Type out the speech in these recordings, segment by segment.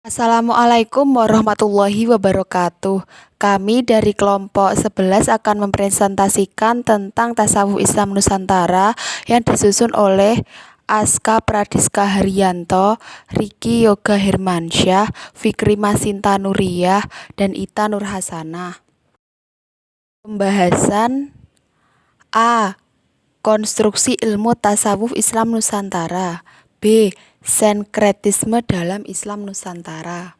Assalamualaikum warahmatullahi wabarakatuh. Kami dari kelompok 11 akan mempresentasikan tentang tasawuf Islam Nusantara yang disusun oleh Aska Pradiska Haryanto, Riki Yoga Hermansyah, Fikri Masinta Nuriyah, dan Ita Nurhasanah. Pembahasan A. Konstruksi ilmu tasawuf Islam Nusantara. B. Sinkretisme dalam Islam Nusantara.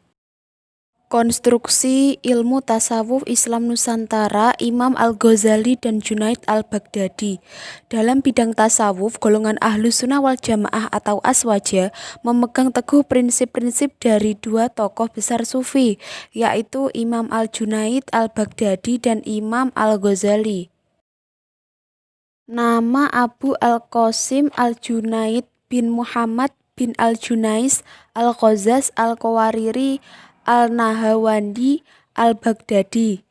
Konstruksi ilmu tasawuf Islam Nusantara Imam Al-Ghazali dan Junaid Al-Baghdadi. Dalam bidang tasawuf, golongan Ahlus Sunnah wal Jamaah atau Aswaja memegang teguh prinsip-prinsip dari dua tokoh besar sufi, yaitu Imam Al-Junaid Al-Baghdadi dan Imam Al-Ghazali. Nama Abu Al-Qasim Al-Junaid bin Muhammad bin Al-Junais Al-Qazaz Al-Qawariri Al-Nahawandi Al-Baghdadi.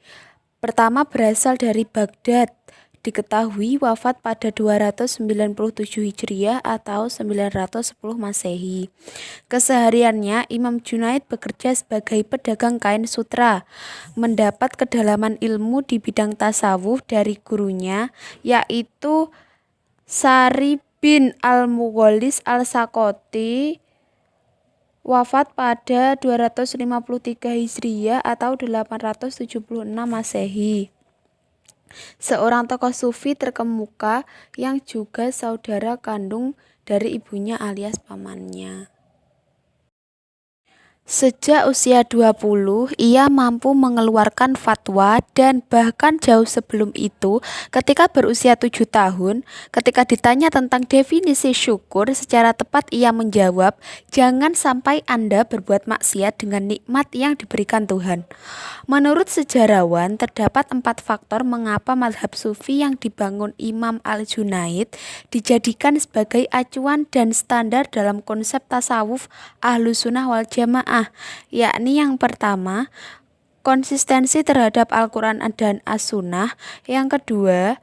Pertama berasal dari Baghdad. Diketahui wafat pada 297 Hijriah atau 910 Masehi. Kesehariannya Imam Junaid bekerja sebagai pedagang kain sutra. Mendapat kedalaman ilmu di bidang tasawuf dari gurunya, yaitu Sari bin Al-Mughallis Al-Sakoti, wafat pada 253 Hijriah atau 876 Masehi. Seorang tokoh sufi terkemuka yang juga saudara kandung dari ibunya alias pamannya. Sejak usia 20, ia mampu mengeluarkan fatwa dan bahkan jauh sebelum itu, ketika berusia 7 tahun, ketika ditanya tentang definisi syukur, secara tepat ia menjawab, jangan sampai Anda berbuat maksiat dengan nikmat yang diberikan Tuhan. Menurut sejarawan, terdapat 4 faktor mengapa mazhab sufi yang dibangun Imam Al-Junaid dijadikan sebagai acuan dan standar dalam konsep tasawuf Ahlus Sunnah wal Jamaah, yakni yang pertama, konsistensi terhadap Al-Quran dan As-Sunnah, yang kedua,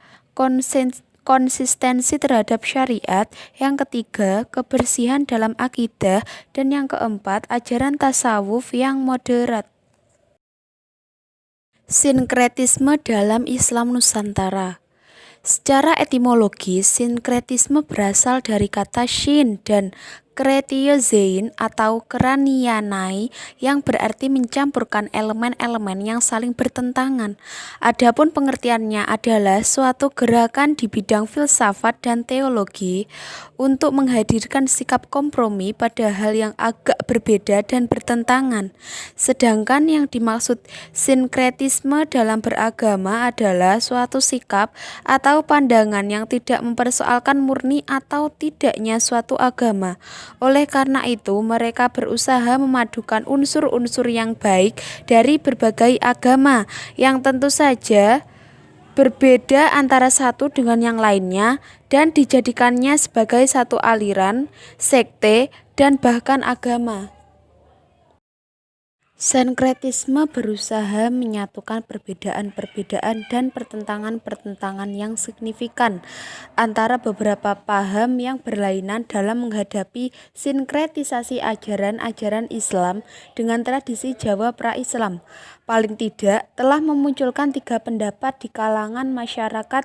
konsistensi terhadap syariat, yang ketiga, kebersihan dalam akidah, dan yang keempat, ajaran tasawuf yang moderat. Sinkretisme dalam Islam Nusantara. Secara etimologis, sinkretisme berasal dari kata shin dan kretiozein atau keranianai yang berarti mencampurkan elemen-elemen yang saling bertentangan. Adapun pengertiannya adalah suatu gerakan di bidang filsafat dan teologi untuk menghadirkan sikap kompromi pada hal yang agak berbeda dan bertentangan. Sedangkan yang dimaksud sinkretisme dalam beragama adalah suatu sikap atau pandangan yang tidak mempersoalkan murni atau tidaknya suatu agama. Oleh karena itu, mereka berusaha memadukan unsur-unsur yang baik dari berbagai agama yang tentu saja berbeda antara satu dengan yang lainnya dan dijadikannya sebagai satu aliran, sekte, dan bahkan agama. Sinkretisme berusaha menyatukan perbedaan-perbedaan dan pertentangan-pertentangan yang signifikan antara beberapa paham yang berlainan dalam menghadapi sinkretisasi ajaran-ajaran Islam dengan tradisi Jawa pra-Islam. Paling tidak, telah memunculkan 3 pendapat di kalangan masyarakat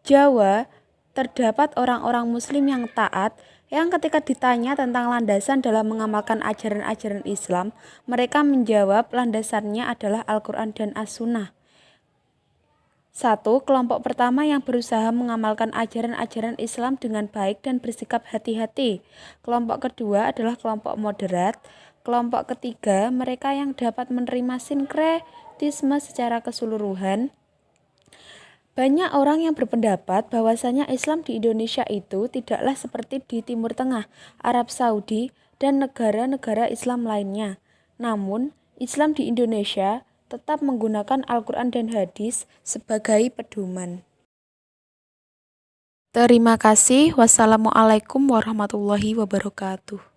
Jawa. Terdapat orang-orang muslim yang taat, yang ketika ditanya tentang landasan dalam mengamalkan ajaran-ajaran Islam, mereka menjawab landasannya adalah Al-Quran dan As-Sunnah. 1. Kelompok pertama yang berusaha mengamalkan ajaran-ajaran Islam dengan baik dan bersikap hati-hati. Kelompok kedua adalah kelompok moderat. Kelompok ketiga, mereka yang dapat menerima sinkretisme secara keseluruhan. Banyak orang yang berpendapat bahwasanya Islam di Indonesia itu tidaklah seperti di Timur Tengah, Arab Saudi, dan negara-negara Islam lainnya. Namun, Islam di Indonesia tetap menggunakan Al-Quran dan hadis sebagai pedoman. Terima kasih. Wassalamualaikum warahmatullahi wabarakatuh.